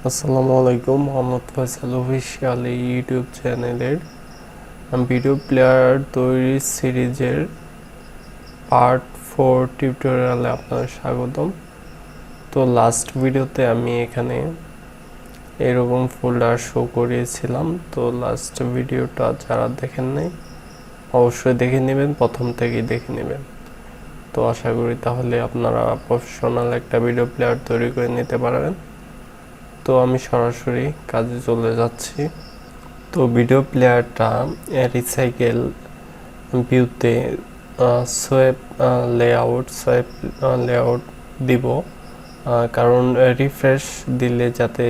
আসসালামু আলাইকুম। মোহাম্মদ ফয়সাল অফিসিয়াল এই ইউটিউব চ্যানেলের ভিডিও প্লেয়ার তৈরির সিরিজের পার্ট 4 টিউটোরিয়ালে আপনাদের স্বাগতম। তো লাস্ট ভিডিওতে আমি এখানে এরকম ফোল্ডার শো করিয়েছিলাম। তো লাস্ট ভিডিওটা যারা দেখেন নাই অবশ্যই দেখে নেবেন, প্রথম থেকেই দেখে নেবেন। তো আশা করি তাহলে আপনারা প্রফেশনাল একটা ভিডিও প্লেয়ার তৈরি করে নিতে পারবেন। তো আমি সরাসরি কাজে চলে যাচ্ছি। তো ভিডিও প্লেয়ারটা রিসাইকেল ভিউতে সোয়েপ লেআউট দিব, কারণ রিফ্রেশ দিলে যাতে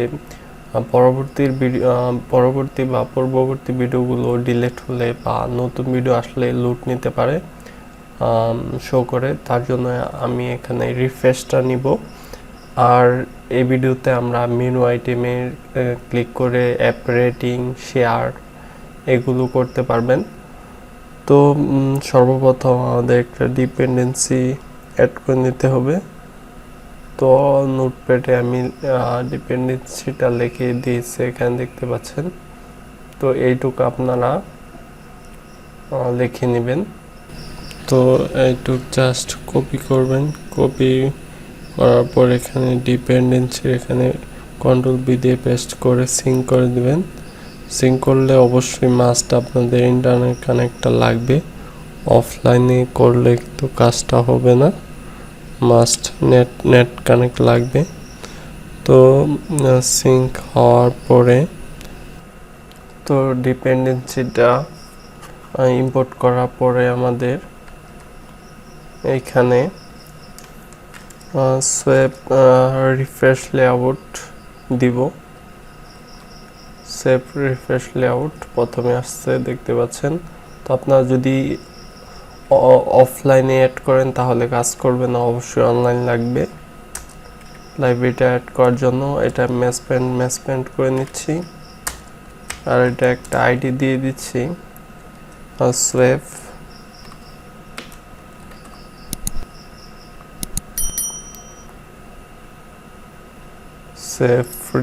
পূর্ববর্তী ভিডিওগুলো ডিলিট হলে বা নতুন ভিডিও আসলে লুট নিতে পারে, শো করে। তার জন্য আমি এখানে রিফ্রেশটা নিব। আর এই ভিডিওতে আমরা মেনু আইটেমে ক্লিক করে অ্যাপ রেটিং, শেয়ার এগুলো করতে পারবেন। তো সর্বপ্রথম আমাদের একটা ডিপেন্ডেন্সি অ্যাড করে নিতে হবে। তো নোটপ্যাডে আমি ডিপেন্ডেন্সিটা লিখে দিয়েছি, এখানে দেখতে পাচ্ছেন। তো এইটুকু আপনারা লিখে নেবেন। তো এইটুকু জাস্ট কপি করবেন। কপি করার পর এখানে ডিপেন্ডেন্সির এখানে কন্ট্রোল বি দিয়ে পেস্ট করে সিঙ্ক করে দিবেন। সিঙ্ক করলে অবশ্যই মাস্ট আপনাদের ইন্টারনেট কানেক্টটা লাগবে। অফলাইনে করলে কিন্তু কাজটা হবে না, মাস্ট নেট কানেক্ট লাগবে। তো সিঙ্ক হওয়ার পরে তো ডিপেন্ডেন্সিটা ইম্পোর্ট করার পরে আমাদের এইখানে সোয়েপ রিফ্রেশ লেআউট দিব। সেভ রিফ্রেশ লেআউট প্রথমে আসছে, দেখতে পাচ্ছেন। তো আপনারা যদি অফলাইনে অ্যাড করেন তাহলে কাজ করবে না, অবশ্যই অনলাইন লাগবে। লাইব্রেরিটা অ্যাড করার জন্য এটা ম্যাসপেন্ড করে নিচ্ছি। আর এটা একটা আইডি দিয়ে দিচ্ছি, সোয়েপ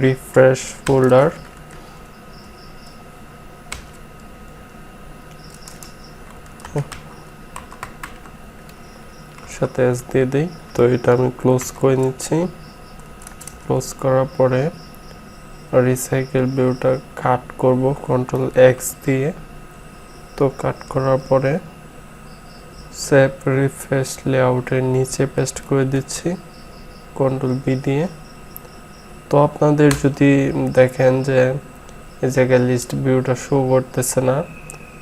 রিফ্রেশ ফোল্ডার। সাথে এস দিয়ে দিই। তো এটা আমি ক্লোজ করে নিচ্ছি। ক্লোজ করার পরে রিসাইকেল ভিউটা কাট করব কন্ট্রোল এক্স দিয়ে। তো কাট করার পরে সেভ রিফ্রেশ লেআউটের নিচে পেস্ট করে দিচ্ছি কন্ট্রোল বি দিয়ে। তো আপনাদের যদি দেখেন যে এই জায়গায় লিস্ট ভিউটা শো করতেছে না,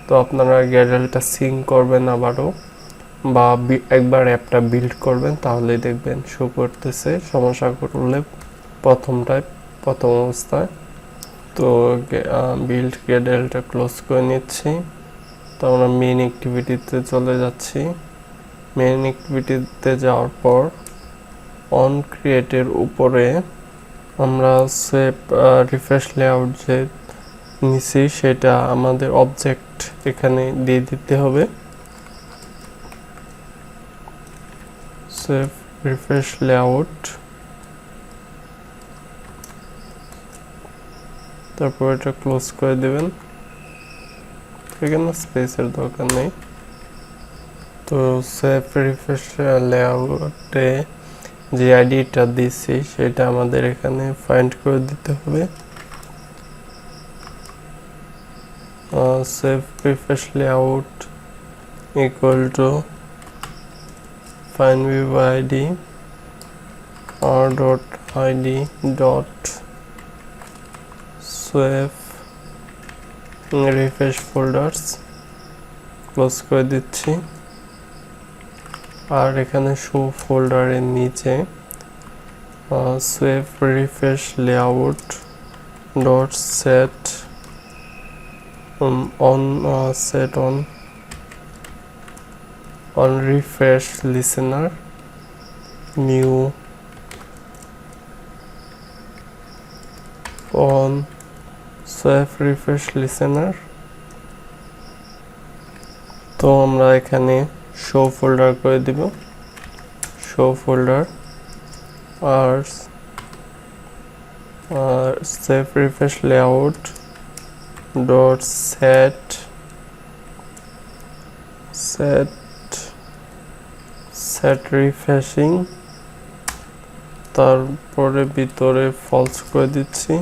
তো আপনারা গ্যাডালটা সিঙ্ক করবেন আবারও, বা একবার অ্যাপটা বিল্ড করবেন, তাহলে দেখবেন শো করতেছে। সমস্যা করলে প্রথম অবস্থায়। তো বিল্ড গ্যাডালটা ক্লোজ করে নিচ্ছি। তো আমরা মেইন অ্যাক্টিভিটিতে চলে যাচ্ছি। মেইন অ্যাক্টিভিটিতে যাওয়ার পর অন ক্রিয়েটের উপরে আমরা সেভ রিফ্রেশ লেআউট যে নিছি সেটা আমাদের অবজেক্ট এখানে দিয়ে দিতে হবে। সেভ রিফ্রেশ লেআউট, তারপর এটা ক্লোজ করে দেবেন। এখানে স্পেসের দরকার নেই। তো সেভ রিফ্রেশ লেআউটে যে আইডিটা দিচ্ছি সেটা আমাদের এখানে ফাইন্ড করে দিতে হবে। Save refresh layout equal to find view id r dot id dot swap refresh folders, close করে দিচ্ছি। আর এখানে শো ফোল্ডারের নিচে swap refresh layout dot set on refresh listener new on swap refresh listener। তো আমরা এখানে শো ফোল্ডার করে দিব, show folder. আর save refresh layout dot set refreshing, তারপরে ভিতরে ফলস করে দিচ্ছি।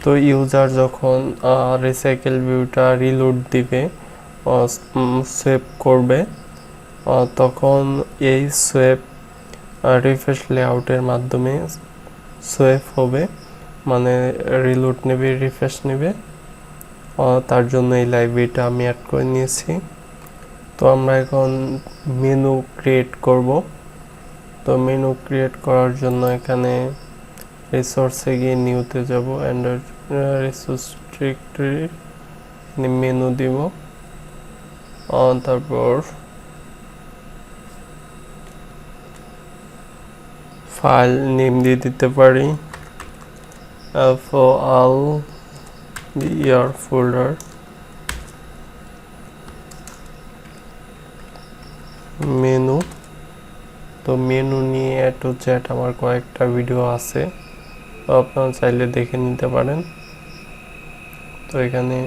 তো ইউজার যখন রিসাইকেল ভিউটা রিলোড দিবে, সেভ করবে, তখন এই সেভ রিফ্রেশ লেআউটের মাধ্যমে সেভ হবে, মানে রিলোড নেবে, রিফ্রেশ নেবে। তার জন্য এই লাইব্রেরিটা আমি অ্যাড করে নিয়েছি। তো আমরা এখন মেনু ক্রিয়েট করব। তো মেনু ক্রিয়েট করার জন্য এখানে রিসোর্সে গিয়ে নিউতে যাব, অ্যান্ড্রয়েড রিসোর্স ডিরেক্টরি মেনু দিব, তারপর ফাইল নেম দিয়ে দিতে পারি FOL ফোল্ডার, মেনু। তো মেনু নিয়ে A to Z আমার কয়েকটা ভিডিও আছে, তো আপনারা চাইলে দেখে নিতে পারেন। তো এখানে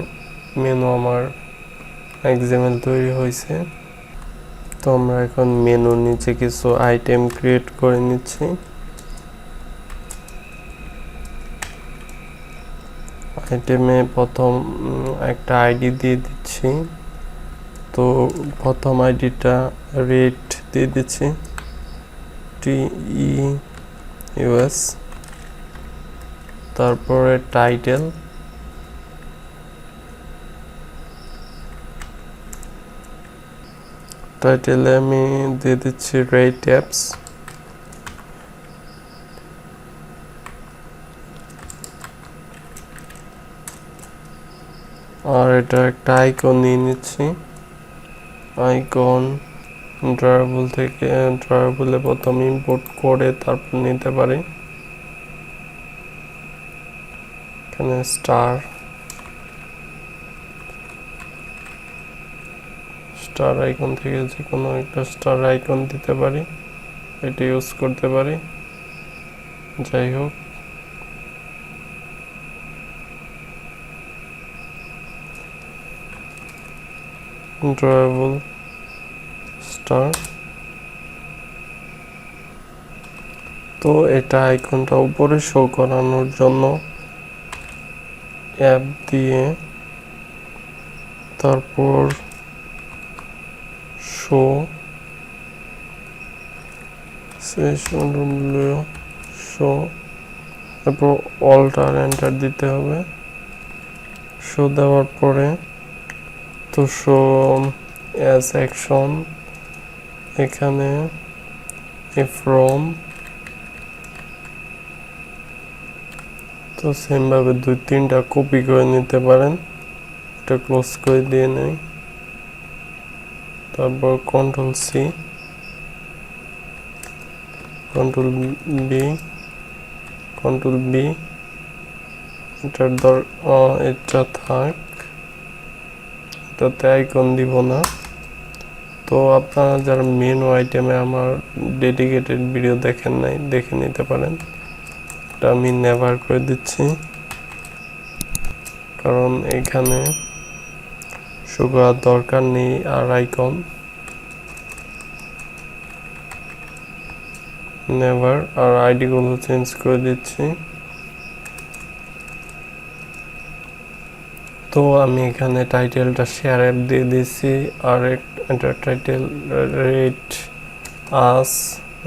মেনু আমার এক্সাম্পল তৈরি হয়েছে। তো আমরা এখন মেনুর নিচে কিছু আইটেম ক্রিয়েট করে নিচ্ছি। আইটেমে প্রথম একটা আইডি দিয়ে দিচ্ছি। তো প্রথম আইডিটা রেট দিয়ে দিচ্ছি TEUS, তারপরে টাইটেল, টাইটেলে আমি দিয়ে দিচ্ছি রেট অ্যাপস, আর এটা একটা আইকন নিয়ে নিচ্ছি। আইকন ড্রয়াবল থেকে, ড্রয়াবলে প্রথম ইম্পোর্ট করে তারপর নিতে পারি। এখানে স্টার আইকন থেকে যে কোনো একটা স্টার আইকন দিতে পারি, এটা ইউজ করতে পারি। যাই হোক, ড্রয়াবল স্টার। তো এটা আইকনটা উপরে শো করানোর জন্য অ্যাপ দিয়ে, তারপর শো শো, তারপর অল্টার এন্টার দিতে হবে। শো দেওয়ার পরে তো শো অ্যাজ অ্যাকশন, এখানে ফ্রম, তো সেমভাবে 2-3টা কপি করে নিতে পারেন। এটা ক্লোজ করে দিয়ে নেই, তারপর Ctrl+C, Ctrl+B, Ctrl+B, এটা থাক, এটাতে আইকন দিব না। তো আপনারা যারা মেনু আইটেমে আমার ডেডিকেটেড ভিডিও দেখেন নাই, দেখে নিতে পারেন। এটা আমি নেভার করে দিচ্ছি, কারণ এখানে শো করার দরকার নেই। আর আইকন নেভার, আর আইডি গুলো চেঞ্জ করে দিচ্ছি। তো আমি এখানে টাইটেলটা শেয়ার অ্যাপ দিয়ে দিচ্ছি, আর একটা টাইটেল রেট আস,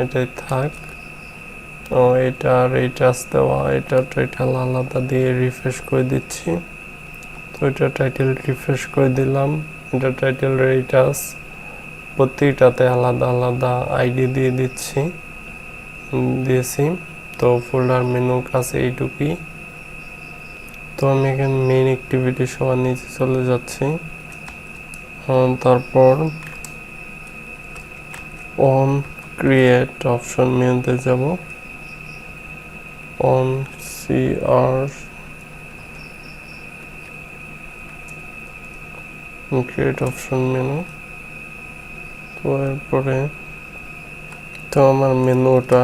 এটাই থাক। এটা রেট আস দেওয়া, এটা টাইটেল আলাদা দিয়ে রিফ্রেশ করে দিচ্ছি। তো এটা টাইটেল রিফ্রেশ করে দিলাম, এটা টাইটেল রেট আস, প্রত্যেকটাতে আলাদা আলাদা আইডি দিয়ে দিয়েছি। তো ফোল্ডার মেনুর কাছে এইটুকুই। তো আমি এখানে মেইন অ্যাক্টিভিটি সবার নিচে চলে যাচ্ছি, তারপর অন ক্রিয়েট অপশন মেনুতে যাব, on CR create option menu. তো এরপরে তো আমার মেনুটা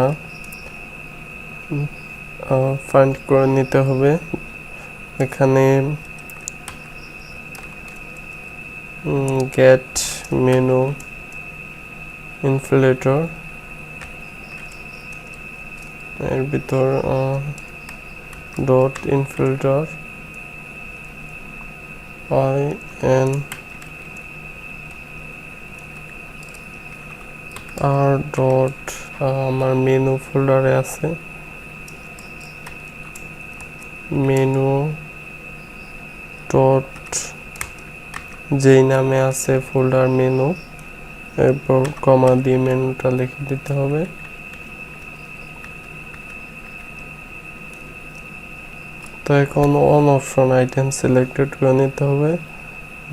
ফাইন্ড করে নিতে হবে। এখানে গেট মেনু ইনফ্লেটর, এর ভিতর ডট ইনফিল্টার IN আর ডট আমার মেনু ফোল্ডারে আছে মেনু ডট যেই নামে আছে ফোল্ডার মেনু, এরপর কমা দিয়ে মেনুটা লিখে দিতে হবে। তো এখন অন অপশন আইটেম সিলেক্টেড করে নিতে হবে,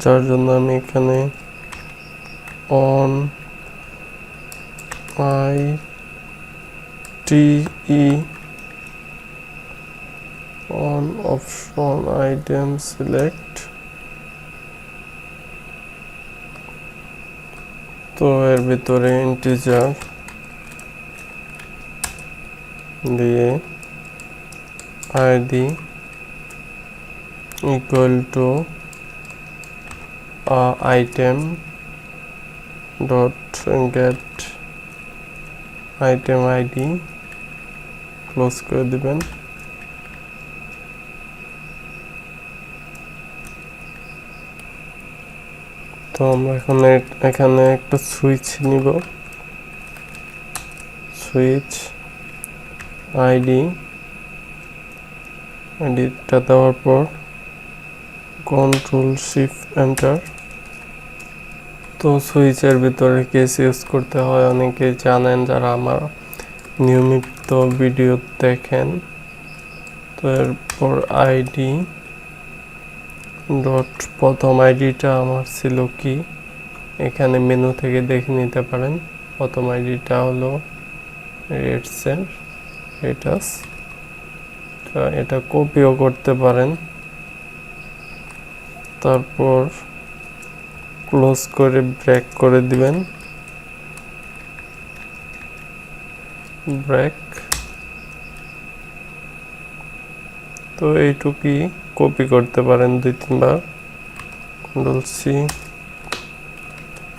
যার জন্য আমি এখানে on ITE on option item select. তো এর ভিতরে ইন্টিজার দিয়ে ID equal to item dot get item ID close করে দিবেন। তো আমরা এখানে একটা সুইচ নিব, সুইচ আইডিটা দেওয়ার পর কন্ট্রোল শিফট এন্টার। তো সুইচের ভিতরে কেস ইউজ করতে হয় অনেকে জানেন যারা আমার নিয়মিত ভিডিও দেখেন। তো এরপর আইডি ডট প্রথম আইডিটা আমার ছিল কি, এখানে মেনু থেকে দেখে নিতে পারেন। প্রথম আইডিটা হলো রেটসের রেটাস, এটা কপিও করতে পারেন। তারপর ক্লোজ করে ব্রেক করে দিবেন, ব্রেক। তো এইটুকুই কপি করতে পারেন 2-3 বার, কন্ট্রোল সি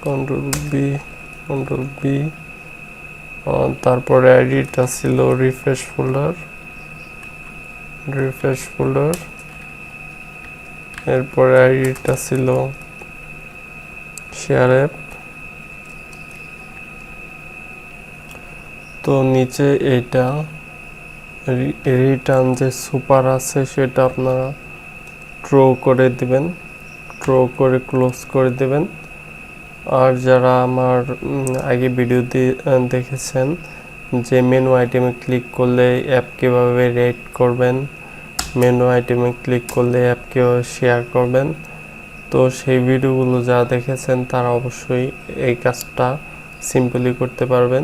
কন্ট্রোল বি। তারপরে আইডিটা ছিল রিফ্রেশ ফোল্ডার, এরপরে আইডিটা ছিল শেয়ার অ্যাপ। তো নিচে এটা রিটার্ন যে সুপার আছে সেটা আপনারা ড্র করে দিবেন, ড্র করে ক্লোজ করে দিবেন। আর যারা আমার আগে ভিডিওতে দেখেছেন যে মেনু আইটেমে ক্লিক করলে অ্যাপ কীভাবে রেট করবেন, মেনু আইটেমে ক্লিক করলে অ্যাপ কীভাবে শেয়ার করবেন, তো সেই ভিডিওগুলো যারা দেখেছেন তারা অবশ্যই এই কাজটা সিম্পলি করতে পারবেন।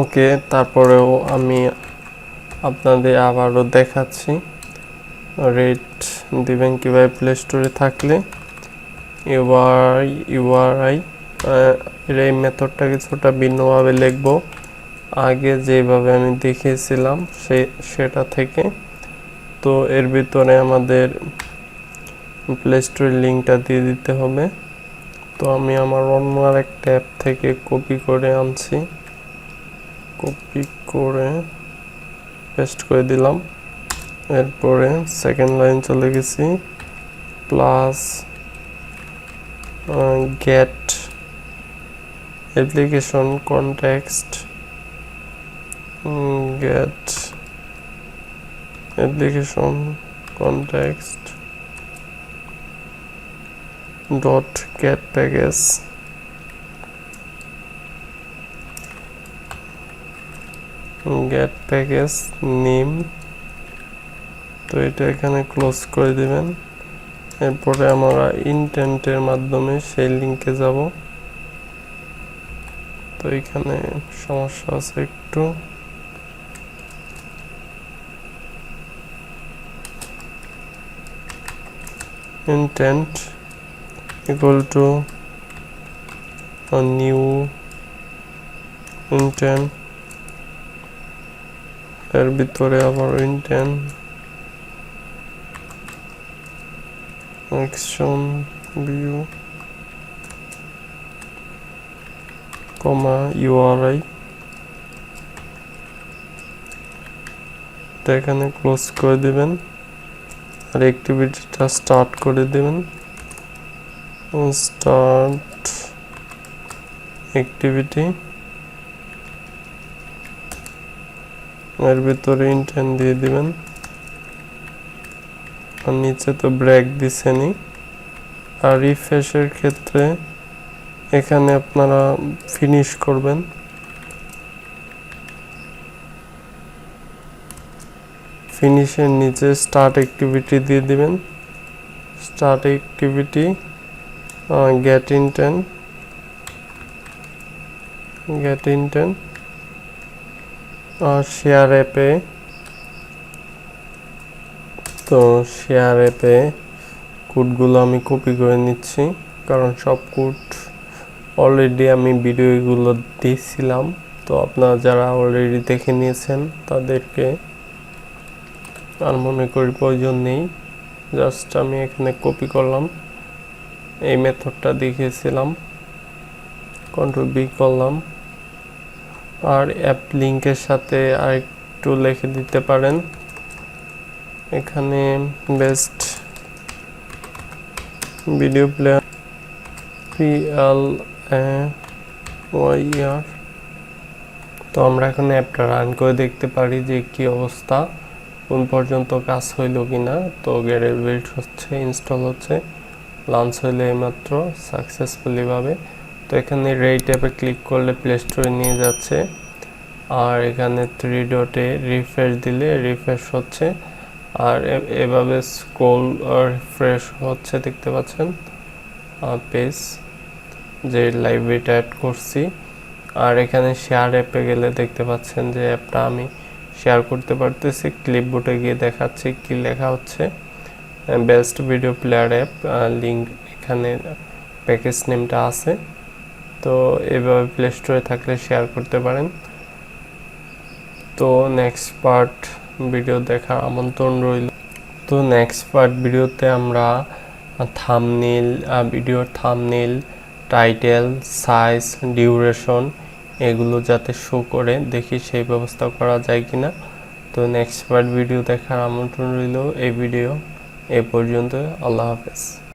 ওকে, তারপরেও আমি আপনাদের আবারও দেখাচ্ছি রেট দিবেন কীভাবে প্লে স্টোরে থাকলে। ইউআরআই এই মেথডটা কিছুটা ভিন্নভাবে লিখব, আগে যেভাবে আমি দেখিয়েছিলাম সেটা থেকে। তো এর ভিতরে আমাদের প্লে স্টোরের লিঙ্কটা দিয়ে দিতে হবে। তো আমি আমার অন্য আরেকটা অ্যাপ থেকে কপি করে আনছি, কপি করে পেস্ট করে দিলাম। এরপরে সেকেন্ড লাইন চলে গেছি, plus get application context, get application context dot get package, get package name। তো এটা এখানে ক্লোজ করে দিবেন। এরপরে আমরা ইন্টেন্টের মাধ্যমে সেই লিঙ্কে যাব। তো এখানে সমস্যা আছে একটু, intent equal to a new intent, এর ভিতরে আবার intent action view comma URI এখানে ক্লোজ করে দিবেন আর অ্যাক্টিভিটিটা স্টার্ট করে দিবেন স্টার্ট অ্যাক্টিভিটি এর ভিতরে ইন্টেন্ট দিয়ে দিবেন আর নিচে তো ব্রেক দিছেনি আর রিফ্রেশের ক্ষেত্রে এখানে আপনারা ফিনিশ করবেন ফিনিশের নিচে স্টার্ট অ্যাক্টিভিটি দিয়ে দিবেন start activity get intent share অ্যাপে তো শেয়ার অ্যাপে কোডগুলো আমি কপি করে নিচ্ছি কারণ সব কোড অলরেডি আমি ভিডিওগুলো দিয়েছিলাম তো আপনারা যারা অলরেডি দেখে নিয়েছেন তাদেরকে আর মনে করি প্রয়োজন নেই জাস্ট আমি এখানে কপি করলাম এই মেথডটা দেখিয়েছিলাম কন্ট্রোল বি করলাম আর অ্যাপ লিংকের সাথে আরেকটু লিখে দিতে পারেন এখানে বেস্ট ভিডিও প্লেয়ার PLAYR তো আমরা এখন অ্যাপটা রান করে দেখতে পারি যে কি অবস্থা কোন পর্যন্ত কাজ হইল কিনা তো গেটের বিল্ড হচ্ছে ইনস্টল হচ্ছে লঞ্চ হইলে এইমাত্র সাকসেসফুলি ভাবে তো এখানে রেট অ্যাপে ক্লিক করলে প্লে স্টোরে নিয়ে যাচ্ছে আর এখানে 3 ডটে রিফ্রেশ দিলে রিফ্রেশ হচ্ছে আর এভাবে স্ক্রল রিফ্রেশ হচ্ছে দেখতে পাচ্ছেন পেজ যে লাইব্রেরিটা অ্যাড করছি আর এখানে শেয়ার অ্যাপে গেলে দেখতে পাচ্ছেন যে অ্যাপটা আমি শেয়ার করতে পারতেছি ক্লিপবোর্ডে গিয়ে দেখাচ্ছি কি লেখা হচ্ছে best video player app link এখানে প্যাকেজ নেমটা আছে তো এভাবে প্লে স্টোরে থাকলে শেয়ার করতে পারেন তো নেক্সট পার্ট ভিডিও দেখার আমন্ত্রণ রইল তো নেক্সট পার্ট ভিডিওতে আমরা থাম্বনেইল ভিডিওর থাম্বনেইল টাইটেল সাইজ ডিউরেশন এগুলো যাতে শো করে দেখি সেই ব্যবস্থা করা যায় কিনা তো নেক্সট পার্ট ভিডিও দেখার আমন্ত্রণ রইল এই ভিডিও এ পর্যন্ত আল্লাহ হাফেজ।